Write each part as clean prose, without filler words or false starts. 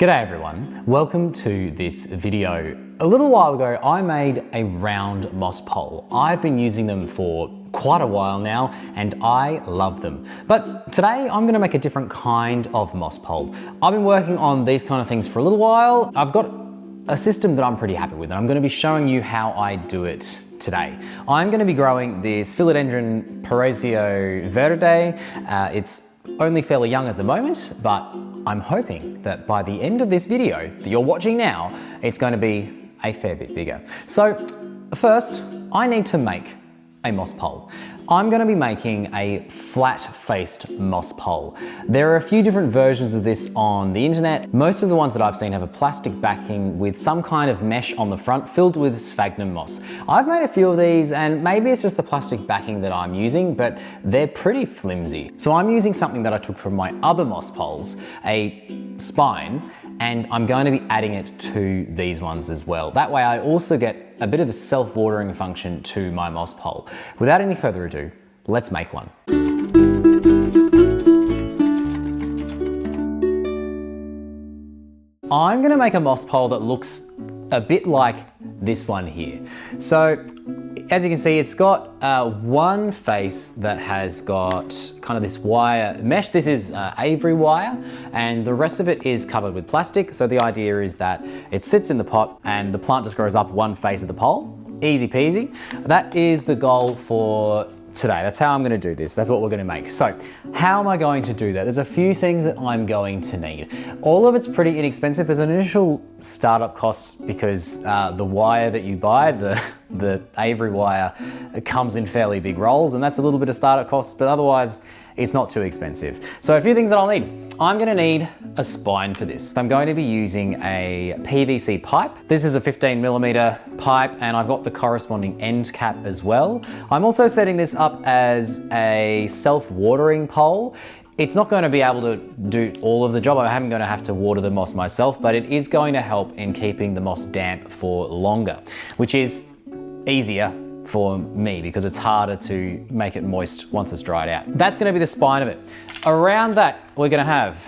G'day everyone, welcome to this video. A little while ago I made a round moss pole. I've been using them for quite a while now and I love them. But today I'm going to make a different kind of moss pole. I've been working on these kind of things for a little while. I've got a system that I'm pretty happy with and I'm going to be showing you how I do it today. I'm going to be growing this Philodendron Parasio Verde. It's only fairly young at the moment, but I'm hoping that by the end of this video that you're watching now, it's going to be a fair bit bigger. So first, I need to make a moss pole. I'm going to be making a flat-faced moss pole. There are a few different versions of this on the internet. Most of the ones that I've seen have a plastic backing with some kind of mesh on the front filled with sphagnum moss. I've made a few of these and maybe it's just the plastic backing that I'm using, but they're pretty flimsy. So I'm using something that I took from my other moss poles, a spine, and I'm going to be adding it to these ones as well. That way I also get a bit of a self-watering function to my moss pole. Without any further ado, let's make one. I'm going to make a moss pole that looks a bit like this one here. So as you can see, it's got one face that has got kind of this wire mesh. This is Avery wire, and the rest of it is covered with plastic. So the idea is that it sits in the pot and the plant just grows up one face of the pole. Easy peasy. That is the goal for today. That's how I'm going to do this. That's what we're going to make. So how am I going to do that? There's a few things that I'm going to need. All of it's pretty inexpensive. There's an initial startup cost because the wire that you buy, the Avery wire, it comes in fairly big rolls, and that's a little bit of startup cost, but otherwise it's not too expensive. So a few things that I'll need. I'm going to need a spine for this. I'm going to be using a PVC pipe. This is a 15mm pipe and I've got the corresponding end cap as well. I'm also setting this up as a self-watering pole. It's not going to be able to do all of the job. I'm going to have to water the moss myself, but it is going to help in keeping the moss damp for longer, which is easier for me because it's harder to make it moist once it's dried out. That's going to be the spine of it. Around that, we're going to have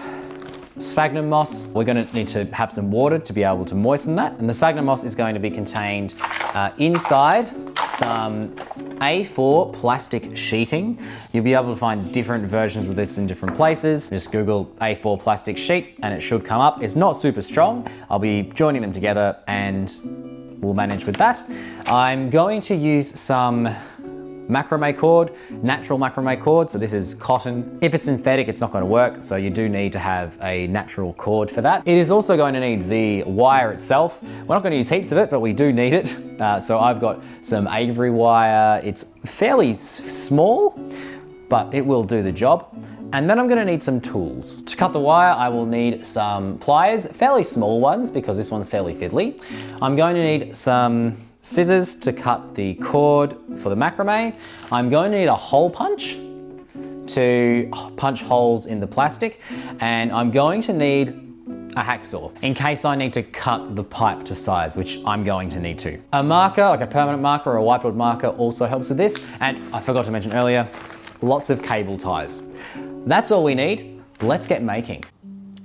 sphagnum moss. We're going to need to have some water to be able to moisten that. And the sphagnum moss is going to be contained inside some A4 plastic sheeting. You'll be able to find different versions of this in different places. Just Google A4 plastic sheet and it should come up. It's not super strong. I'll be joining them together and we'll manage with that. I'm going to use some macrame cord, natural macrame cord. So this is cotton. If it's synthetic, it's not going to work. So you do need to have a natural cord for that. It is also going to need the wire itself. We're not going to use heaps of it, but we do need it. So I've got some Avery wire. It's fairly small, but it will do the job. And then I'm going to need some tools. To cut the wire, I will need some pliers, fairly small ones because this one's fairly fiddly. I'm going to need some scissors to cut the cord for the macrame. I'm going to need a hole punch to punch holes in the plastic. And I'm going to need a hacksaw in case I need to cut the pipe to size, which I'm going to need to. A marker, like a permanent marker or a whiteboard marker, also helps with this. And I forgot to mention earlier, lots of cable ties. That's all we need. Let's get making.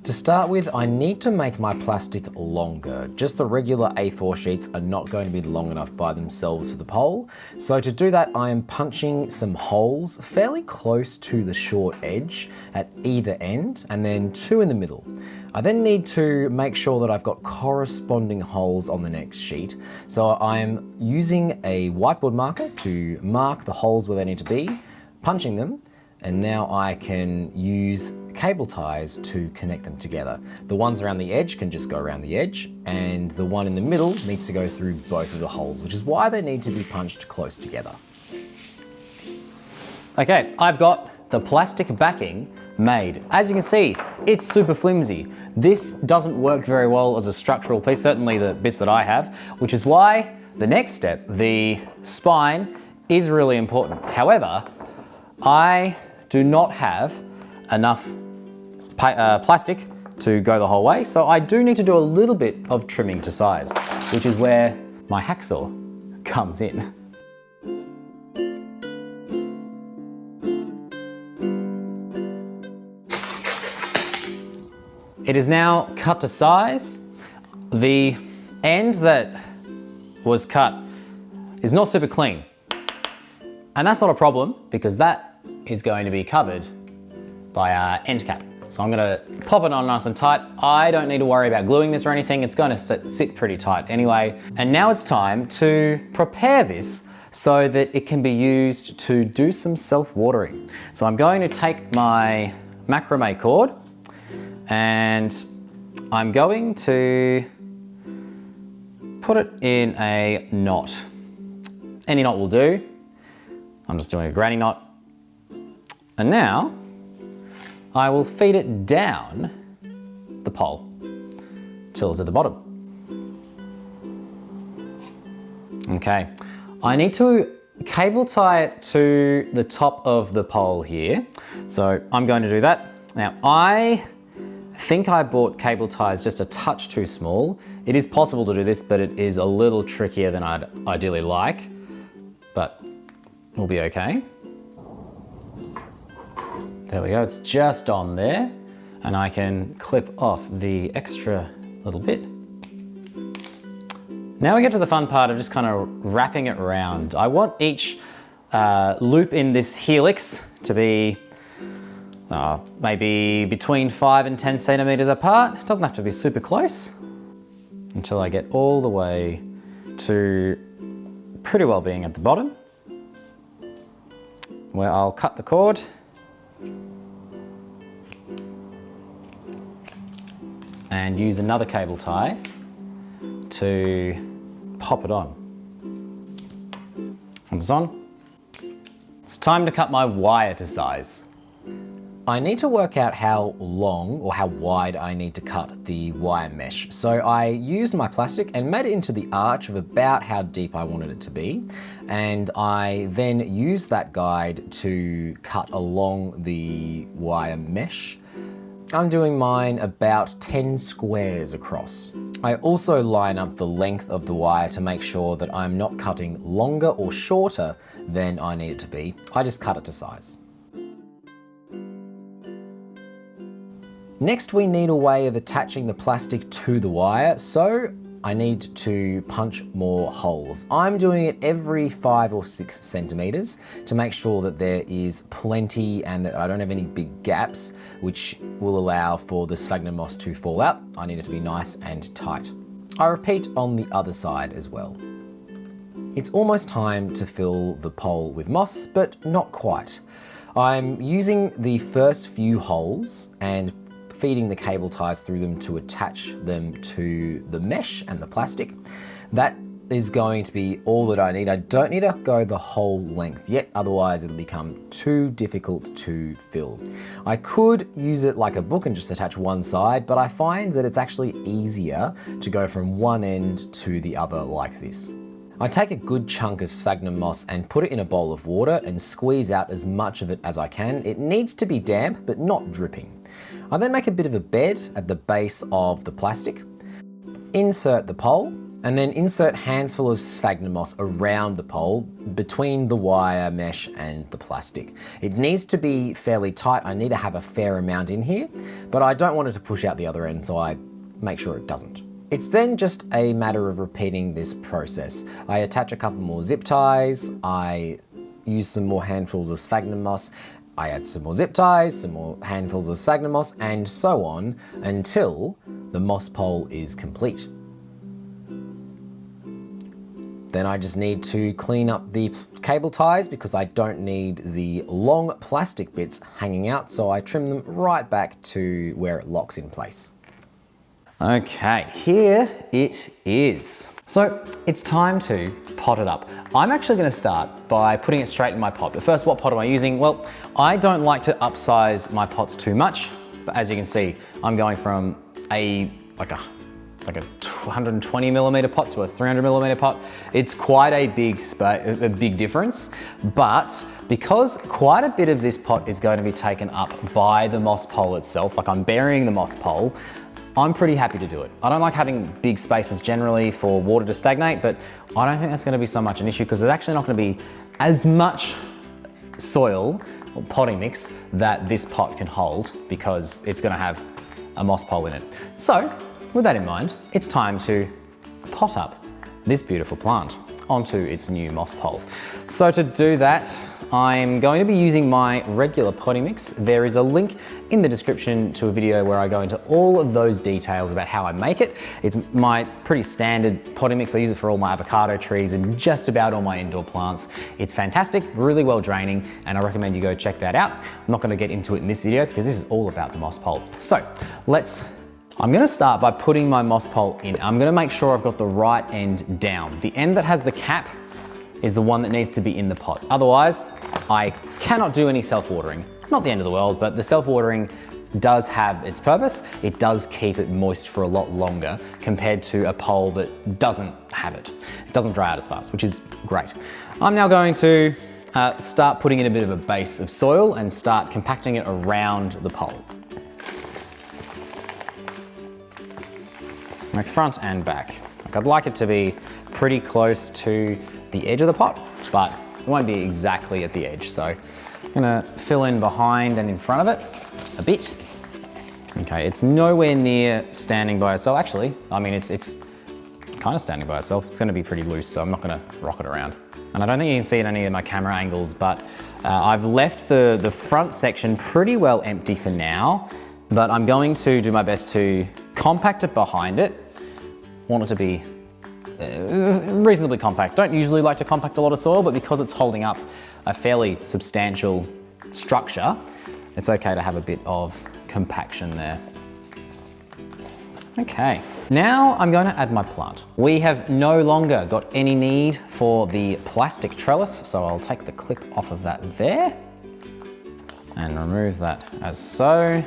To start with, I need to make my plastic longer. Just the regular A4 sheets are not going to be long enough by themselves for the pole. So to do that, I am punching some holes fairly close to the short edge at either end, and then two in the middle. I then need to make sure that I've got corresponding holes on the next sheet. So I'm using a whiteboard marker to mark the holes where they need to be, punching them, and now I can use cable ties to connect them together. The ones around the edge can just go around the edge, and the one in the middle needs to go through both of the holes, which is why they need to be punched close together. Okay, I've got the plastic backing made. As you can see, it's super flimsy. This doesn't work very well as a structural piece, certainly the bits that I have, which is why the next step, the spine, is really important. However, I do not have enough plastic to go the whole way, so I do need to do a little bit of trimming to size, which is where my hacksaw comes in. It is now cut to size. The end that was cut is not super clean. And that's not a problem because that is going to be covered by our end cap. So I'm gonna pop it on nice and tight. I don't need to worry about gluing this or anything. It's going to sit pretty tight anyway. And now it's time to prepare this so that it can be used to do some self-watering. So I'm going to take my macrame cord and I'm going to put it in a knot. Any knot will do. I'm just doing a granny knot. And now I will feed it down the pole till it's at the bottom. Okay, I need to cable tie it to the top of the pole here. So I'm going to do that. Now I think I bought cable ties just a touch too small. It is possible to do this, but it is a little trickier than I'd ideally like, but we'll be okay. There we go, it's just on there, and I can clip off the extra little bit. Now we get to the fun part of just kind of wrapping it around. I want each loop in this helix to be maybe between 5 and 10 centimeters apart. It doesn't have to be super close until I get all the way to pretty well being at the bottom, where I'll cut the cord and use another cable tie to pop it on. Once it's on, it's time to cut my wire to size. I need to work out how long or how wide I need to cut the wire mesh. So I used my plastic and made it into the arch of about how deep I wanted it to be. And I then used that guide to cut along the wire mesh. I'm doing mine about 10 squares across. I also line up the length of the wire to make sure that I'm not cutting longer or shorter than I need it to be. I just cut it to size. Next, we need a way of attaching the plastic to the wire, so I need to punch more holes. I'm doing it every 5 or 6 centimeters to make sure that there is plenty and that I don't have any big gaps, which will allow for the sphagnum moss to fall out. I need it to be nice and tight. I repeat on the other side as well. It's almost time to fill the pole with moss, but not quite. I'm using the first few holes and feeding the cable ties through them to attach them to the mesh and the plastic. That is going to be all that I need. I don't need to go the whole length yet, otherwise it'll become too difficult to fill. I could use it like a book and just attach one side, but I find that it's actually easier to go from one end to the other like this. I take a good chunk of sphagnum moss and put it in a bowl of water and squeeze out as much of it as I can. It needs to be damp, but not dripping. I then make a bit of a bed at the base of the plastic, insert the pole, and then insert handsful of sphagnum moss around the pole between the wire mesh and the plastic. It needs to be fairly tight. I need to have a fair amount in here, but I don't want it to push out the other end, so I make sure it doesn't. It's then just a matter of repeating this process. I attach a couple more zip ties, I use some more handfuls of sphagnum moss, I add some more zip ties, some more handfuls of sphagnum moss, and so on until the moss pole is complete. Then I just need to clean up the cable ties because I don't need the long plastic bits hanging out, so I trim them right back to where it locks in place. Okay, here it is. So it's time to pot it up. I'm actually going to start by putting it straight in my pot. But first, what pot am I using? Well, I don't like to upsize my pots too much, but as you can see, I'm going from a 120 millimeter pot to a 300 millimeter pot. It's quite a big difference, but because quite a bit of this pot is going to be taken up by the moss pole itself, like I'm burying the moss pole, I'm pretty happy to do it. I don't like having big spaces generally for water to stagnate, but I don't think that's going to be so much an issue because there's actually not going to be as much soil or potting mix that this pot can hold because it's going to have a moss pole in it. So with that in mind, it's time to pot up this beautiful plant onto its new moss pole. So to do that, I'm going to be using my regular potting mix. There is a link in the description to a video where I go into all of those details about how I make it. It's my pretty standard potting mix. I use it for all my avocado trees and just about all my indoor plants. It's fantastic, really well draining, and I recommend you go check that out. I'm not going to get into it in this video because this is all about the moss pole. So I'm going to start by putting my moss pole in. I'm going to make sure I've got the right end down. The end that has the cap is the one that needs to be in the pot. Otherwise, I cannot do any self-watering. Not the end of the world, but the self-watering does have its purpose. It does keep it moist for a lot longer compared to a pole that doesn't have it. It doesn't dry out as fast, which is great. I'm now going to start putting in a bit of a base of soil and start compacting it around the pole. Like front and back. Like I'd like it to be pretty close to the edge of the pot, but it won't be exactly at the edge. So I'm gonna fill in behind and in front of it a bit. Okay, it's nowhere near standing by itself. Actually, I mean, it's kind of standing by itself. It's gonna be pretty loose, so I'm not gonna rock it around. And I don't think you can see it in any of my camera angles, but I've left the front section pretty well empty for now, but I'm going to do my best to compact it behind it. Want it to be reasonably compact. Don't usually like to compact a lot of soil, but because it's holding up a fairly substantial structure, it's okay to have a bit of compaction there. Okay, now I'm going to add my plant. We have no longer got any need for the plastic trellis, so I'll take the clip off of that there and remove that as so.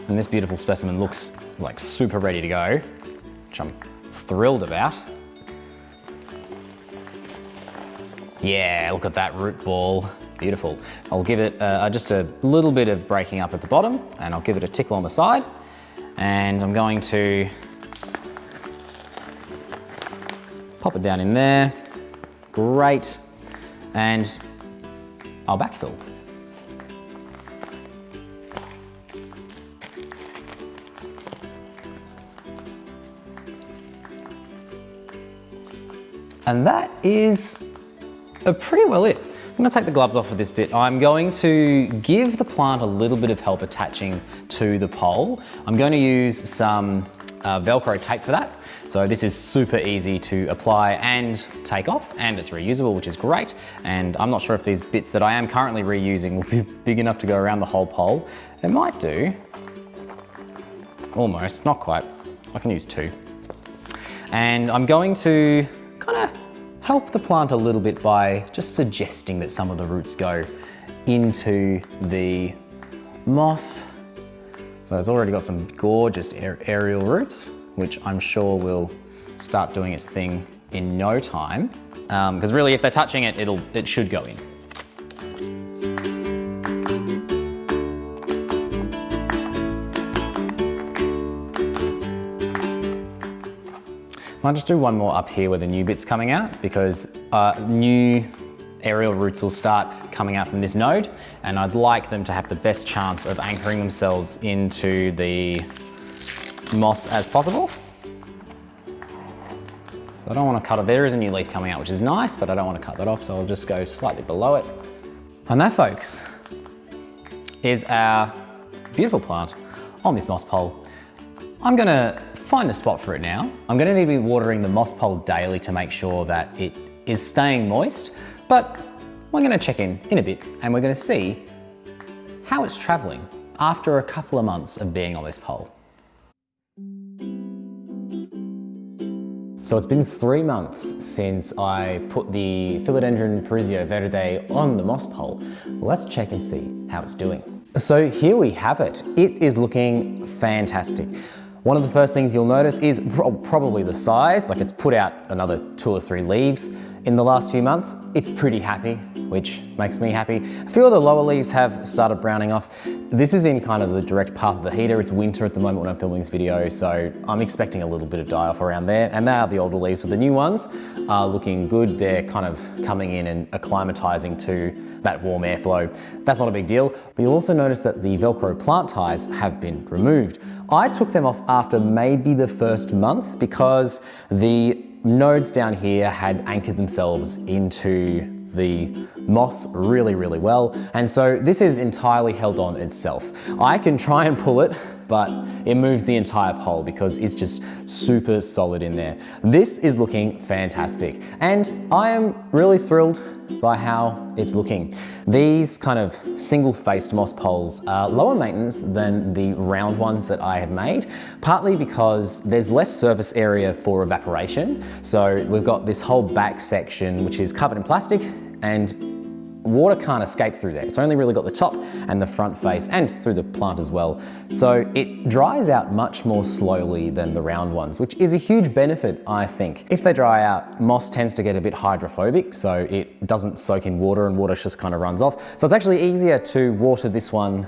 And this beautiful specimen looks like super ready to go, which I'm thrilled about. Yeah, look at that root ball, beautiful. I'll give it just a little bit of breaking up at the bottom, and I'll give it a tickle on the side. And I'm going to pop it down in there. Great. And I'll backfill. And that is pretty well it. I'm going to take the gloves off for this bit. I'm going to give the plant a little bit of help attaching to the pole. I'm going to use some Velcro tape for that. So this is super easy to apply and take off, and it's reusable, which is great. And I'm not sure if these bits that I am currently reusing will be big enough to go around the whole pole. It might do. Almost, not quite. I can use two. And I'm going to kind of help the plant a little bit by just suggesting that some of the roots go into the moss. So it's already got some gorgeous aerial roots, which I'm sure will start doing its thing in no time. Because really, if they're touching it, it should go in. I'll just do one more up here where the new bit's coming out, because new aerial roots will start coming out from this node, and I'd like them to have the best chance of anchoring themselves into the moss as possible. So I don't want to cut it. There is a new leaf coming out, which is nice, but I don't want to cut that off, so I'll just go slightly below it. And that, folks, is our beautiful plant on this moss pole. I'm gonna find a spot for it now. I'm gonna need to be watering the moss pole daily to make sure that it is staying moist, but we're gonna check in a bit and we're gonna see how it's traveling after a couple of months of being on this pole. So it's been 3 months since I put the Philodendron Parisio Verde on the moss pole. Let's check and see how it's doing. So here we have it. It is looking fantastic. One of the first things you'll notice is probably the size, like it's put out another 2 or 3 leaves. in the last few months, it's pretty happy, which makes me happy. A few of the lower leaves have started browning off. This is in kind of the direct path of the heater. It's winter at the moment when I'm filming this video, so I'm expecting a little bit of die-off around there. And they are the older leaves, but the new ones are looking good. They're kind of coming in and acclimatizing to that warm airflow. That's not a big deal, but you'll also notice that the Velcro plant ties have been removed. I took them off after maybe the first month because the nodes down here had anchored themselves into the moss really, really well. And so this is entirely held on itself. I can try and pull it, but it moves the entire pole because it's just super solid in there. This is looking fantastic. And I am really thrilled by how it's looking. These kind of single-faced moss poles are lower maintenance than the round ones that I have made, partly because there's less surface area for evaporation. So we've got this whole back section which is covered in plastic, and water can't escape through there. It's only really got the top and the front face and through the plant as well. So it dries out much more slowly than the round ones, which is a huge benefit, I think. If they dry out, moss tends to get a bit hydrophobic, so it doesn't soak in water and water just kind of runs off. So it's actually easier to water this one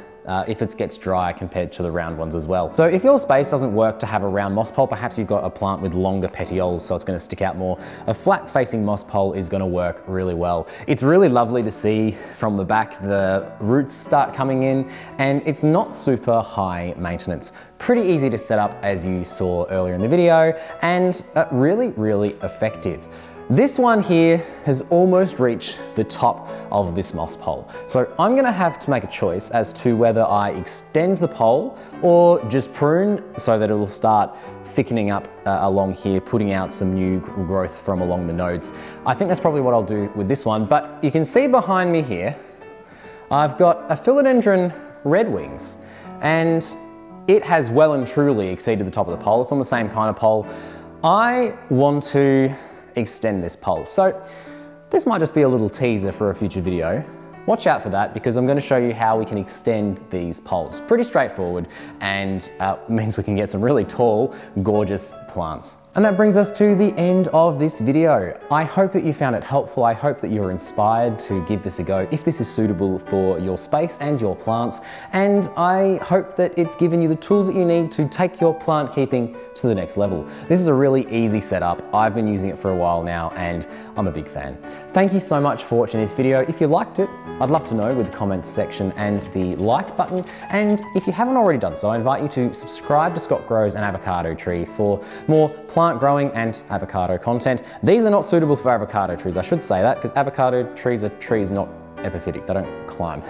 if it gets dry compared to the round ones as well. So if your space doesn't work to have a round moss pole, perhaps you've got a plant with longer petioles so it's going to stick out more, a flat facing moss pole is going to work really well. It's really lovely to see from the back the roots start coming in, and it's not super high maintenance. Pretty easy to set up as you saw earlier in the video, and really, really effective. This one here has almost reached the top of this moss pole. So I'm gonna have to make a choice as to whether I extend the pole or just prune so that it'll start thickening up along here, putting out some new growth from along the nodes. I think that's probably what I'll do with this one, but you can see behind me here, I've got a philodendron redwings, and it has well and truly exceeded the top of the pole. It's on the same kind of pole. I want to extend this pole. So this might just be a little teaser for a future video. Watch out for that because I'm going to show you how we can extend these poles. Pretty straightforward, and means we can get some really tall, gorgeous plants. And that brings us to the end of this video. I hope that you found it helpful. I hope that you're inspired to give this a go if this is suitable for your space and your plants. And I hope that it's given you the tools that you need to take your plant keeping to the next level. This is a really easy setup. I've been using it for a while now and I'm a big fan. Thank you so much for watching this video. If you liked it, I'd love to know with the comments section and the like button. And if you haven't already done so, I invite you to subscribe to Scott Grows an Avocado Tree for more plant growing and avocado content. These are not suitable for avocado trees, I should say that, because avocado trees are trees, not epiphytic, they don't climb.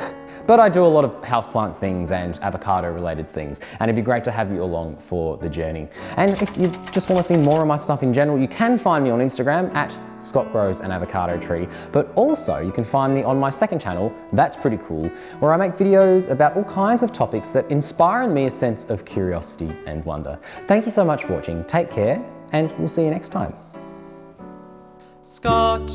But I do a lot of houseplant things and avocado related things, and it'd be great to have you along for the journey. And if you just want to see more of my stuff in general, you can find me on Instagram at Scott Grows an Avocado Tree, but also you can find me on my second channel, That's Pretty Cool, where I make videos about all kinds of topics that inspire in me a sense of curiosity and wonder. Thank you so much for watching, take care, and we'll see you next time. Scott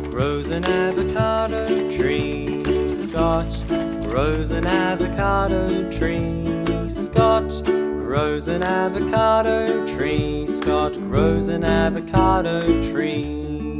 grows an avocado tree. Scott grows an avocado tree. Scott grows an avocado tree. Scott grows an avocado tree.